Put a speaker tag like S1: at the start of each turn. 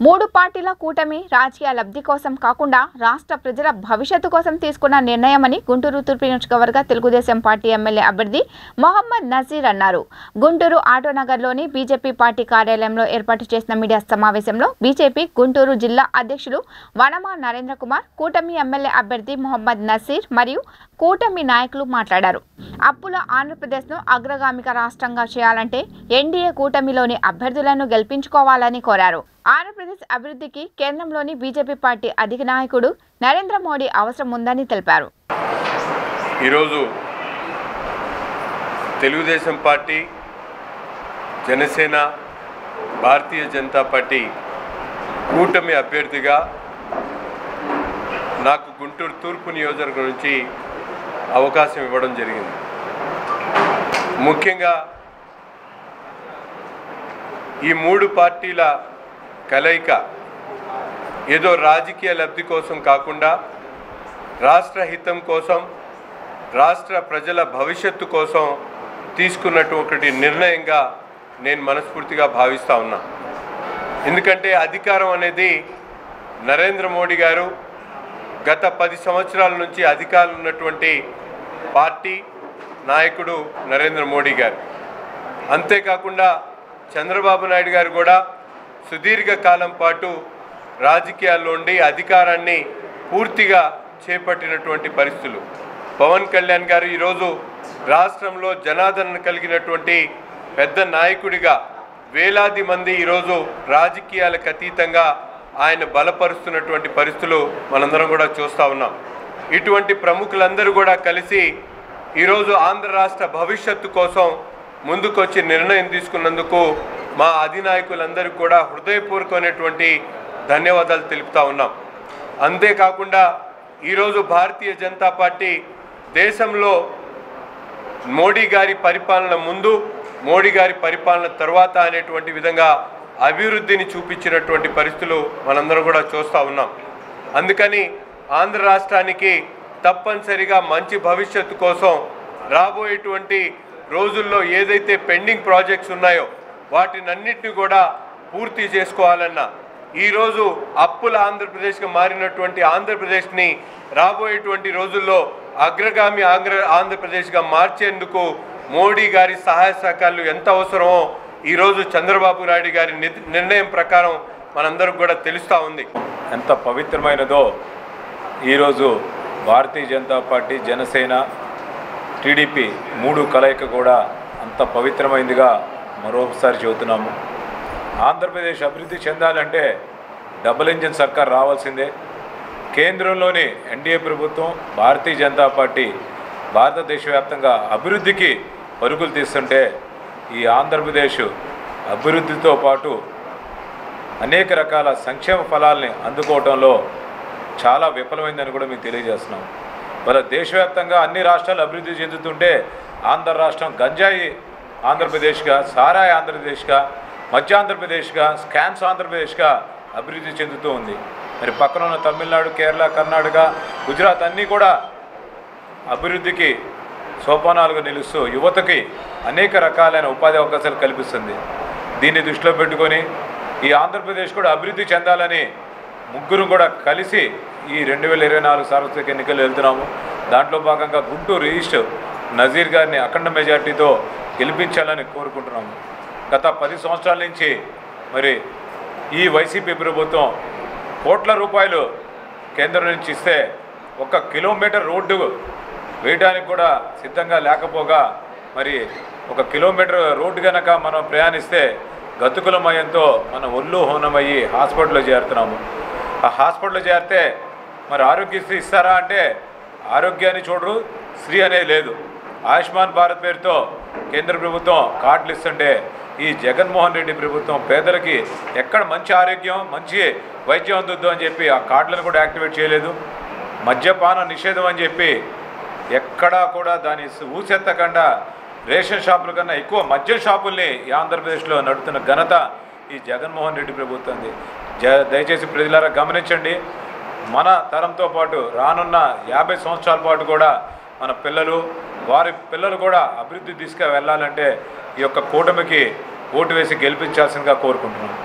S1: మూడు పార్టీల కూటమి రాజకీయ లబ్ధి కోసం కాకుండా రాష్ట్ర ప్రజల భవిష్యత్తు కోసం తీసుకున్న నిర్ణయమని గుంటూరు తూర్పు నియోజకవర్గ తెలుగుదేశం పార్టీ ఎమ్మెల్యే అభ్యర్థి మొహమ్మద్ నజీర్ అన్నారు. గుంటూరు ఆటోనగర్లోని బీజేపీ పార్టీ కార్యాలయంలో ఏర్పాటు చేసిన మీడియా సమావేశంలో బీజేపీ గుంటూరు జిల్లా అధ్యక్షులు వనమా నరేంద్ర కుమార్, కూటమి ఎమ్మెల్యే అభ్యర్థి మొహమ్మద్ నజీర్ మరియు కూటమి నాయకులు మాట్లాడారు. అప్పుల ఆంధ్రప్రదేశ్ను అగ్రగామిక రాష్ట్రంగా చేయాలంటే ఎన్డీఏ కూటమిలోని అభ్యర్థులను గెలిపించుకోవాలని కోరారు. ఆంధ్రప్రదేశ్ అభివృద్ధికి కేంద్రంలోని బీజేపీ పార్టీ అధిక నాయకుడు నరేంద్ర మోడీ అవసరం ఉందని తెలిపారు.
S2: ఈరోజు తెలుగుదేశం పార్టీ, జనసేన, భారతీయ జనతా పార్టీ కూటమి అభ్యర్థిగా నాకు గుంటూరు తూర్పు నియోజకవర్గం నుంచి అవకాశం ఇవ్వడం జరిగింది. ముఖ్యంగా ఈ మూడు పార్టీల కలయిక ఏదో రాజకీయ లబ్ధి కోసం కాకుండా రాష్ట్ర హితం కోసం, రాష్ట్ర ప్రజల భవిష్యత్తు కోసం తీసుకున్నటువంటి నిర్ణయంగా నేను మనస్ఫూర్తిగా భావిస్తూ ఉన్నా. ఎందుకంటే అధికారం అనేది నరేంద్ర మోడీ గారు గత 10 సంవత్సరాల నుంచి అధికారంలో ఉన్నటువంటి పార్టీ నాయకుడు నరేంద్ర మోడీ గారు. అంతేకాకుండా చంద్రబాబు నాయుడు గారు కూడా సుదీర్ఘకాలం పాటు రాజకీయాల్లో ఉండి అధికారాన్ని పూర్తిగా చేపట్టినటువంటి పరిస్థితులు. పవన్ కళ్యాణ్ గారు ఈరోజు రాష్ట్రంలో జనాదరణ కలిగినటువంటి పెద్ద నాయకుడిగా వేలాది మంది ఈరోజు రాజకీయాలకు అతీతంగా ఆయన బలపరుస్తున్నటువంటి పరిస్థితులు మనందరం కూడా చూస్తూ ఉన్నాం. ఇటువంటి ప్రముఖులందరూ కూడా కలిసి ఈరోజు ఆంధ్ర రాష్ట్ర భవిష్యత్తు కోసం ముందుకొచ్చి నిర్ణయం తీసుకున్నందుకు మా అధినాయకులందరికీ కూడా హృదయపూర్వకమైనటువంటి ధన్యవాదాలు తెలుపుతా ఉన్నాం. అంతేకాకుండా ఈరోజు భారతీయ జనతా పార్టీ దేశంలో మోడీ గారి పరిపాలన ముందు, మోడీ గారి పరిపాలన తర్వాత అనేటువంటి విధంగా అభివృద్ధిని చూపించినటువంటి పరిస్థితులు మనందరం కూడా చూస్తూ ఉన్నాం. అందుకని ఆంధ్ర రాష్ట్రానికి తప్పనిసరిగా మంచి భవిష్యత్తు కోసం రాబోయేటువంటి రోజుల్లో ఏదైతే పెండింగ్ ప్రాజెక్ట్స్ ఉన్నాయో వాటినన్నిటిని కూడా పూర్తి చేసుకోవాలన్నా, ఈరోజు అప్పుల ఆంధ్రప్రదేశ్గా మారినటువంటి ఆంధ్రప్రదేశ్ని రాబోయేటువంటి రోజుల్లో అగ్రగామి ఆంధ్రప్రదేశ్గా మార్చేందుకు మోడీ గారి సహాయ సహకారాలు ఎంత అవసరమో ఈరోజు చంద్రబాబు నాయుడు గారి నిర్ణయం ప్రకారం మనందరికి కూడా తెలుస్తూ ఉంది.
S3: ఎంత పవిత్రమైనదో ఈరోజు భారతీయ జనతా పార్టీ, జనసేన, టీడీపీ మూడు కలయిక కూడా అంత పవిత్రమైనదిగా మరోసారి చెబుతున్నాము. ఆంధ్రప్రదేశ్ అభివృద్ధి చెందాలంటే డబుల్ ఇంజిన్ సర్కార్ రావాల్సిందే. కేంద్రంలోని ఎన్డీఏ ప్రభుత్వం, భారతీయ జనతా పార్టీ భారతదేశ వ్యాప్తంగా అభివృద్ధికి పరుగులు తీస్తుంటే ఈ ఆంధ్రప్రదేశ్ అభివృద్ధితో పాటు అనేక రకాల సంక్షేమ ఫలాల్ని అందుకోవడంలో చాలా విఫలమైందని కూడా మీకు తెలియజేస్తున్నాం. వాళ్ళ దేశవ్యాప్తంగా అన్ని రాష్ట్రాలు అభివృద్ధి చెందుతుంటే ఆంధ్ర రాష్ట్రం గంజాయి ఆంధ్రప్రదేశ్గా, సారాయి ఆంధ్రప్రదేశ్గా, మధ్య ఆంధ్రప్రదేశ్గా, స్కామ్స్ ఆంధ్రప్రదేశ్గా అభివృద్ధి చెందుతూ ఉంది. మరి పక్కన ఉన్న తమిళనాడు, కేరళ, కర్ణాటక, గుజరాత్ అన్నీ కూడా అభివృద్ధికి సోపానాలుగా నిలుస్తూ యువతకి అనేక రకాలైన ఉపాధి అవకాశాలు కల్పిస్తుంది. దీన్ని దృష్టిలో పెట్టుకొని ఈ ఆంధ్రప్రదేశ్ కూడా అభివృద్ధి చెందాలని ముగ్గురు కూడా కలిసి ఈ 2024 సార్వత్రిక ఎన్నికలు వెళ్తున్నాము. దాంట్లో భాగంగా గుంటూరు ఈస్ట్ నజీర్ గారిని అఖండ మెజార్టీతో గెలిపించాలని కోరుకుంటున్నాము. గత 10 సంవత్సరాల నుంచి మరి ఈ వైసీపీ ప్రభుత్వం కోట్ల రూపాయలు కేంద్రం నుంచి ఇస్తే 1 కిలోమీటర్ రోడ్డు వేయడానికి కూడా సిద్ధంగా లేకపోగా మరి 1 కిలోమీటర్ రోడ్డు కనుక మనం ప్రయాణిస్తే గతుకులమయంతో మనం ఒళ్ళు హోనమయ్యి హాస్పిటల్లో చేరుతున్నాము. ఆ హాస్పిటల్లో చేరితే మరి ఆరోగ్యశ్రీ ఇస్తారా అంటే ఆరోగ్యాన్ని చూడరు, శ్రీ అనేది లేదు. ఆయుష్మాన్ భారత్ పేరుతో కేంద్ర ప్రభుత్వం కార్డులు ఇస్తుంటే ఈ జగన్మోహన్ రెడ్డి ప్రభుత్వం పేదలకి ఎక్కడ మంచి ఆరోగ్యం, మంచి వైద్యం అందుద్దు అని చెప్పి ఆ కార్డులను కూడా యాక్టివేట్ చేయలేదు. మద్యపాన నిషేధం అని చెప్పి ఎక్కడా కూడా దాని ఊసెత్తకుండా రేషన్ షాపుల కన్నా ఎక్కువ మద్యం షాపుల్ని ఈ ఆంధ్రప్రదేశ్లో నడుపుతున్న ఘనత ఈ జగన్మోహన్ రెడ్డి ప్రభుత్వంది. దయచేసి ప్రజలారా గమనించండి. మన తరంతో పాటు రానున్న 50 సంవత్సరాల పాటు కూడా మన పిల్లలు, వారి పిల్లలు కూడా అభివృద్ధి దిశగా వెళ్ళాలంటే ఈ యొక్క కూటమికి ఓటు వేసి గెలిపించాల్సిందిగా కోరుకుంటున్నాం.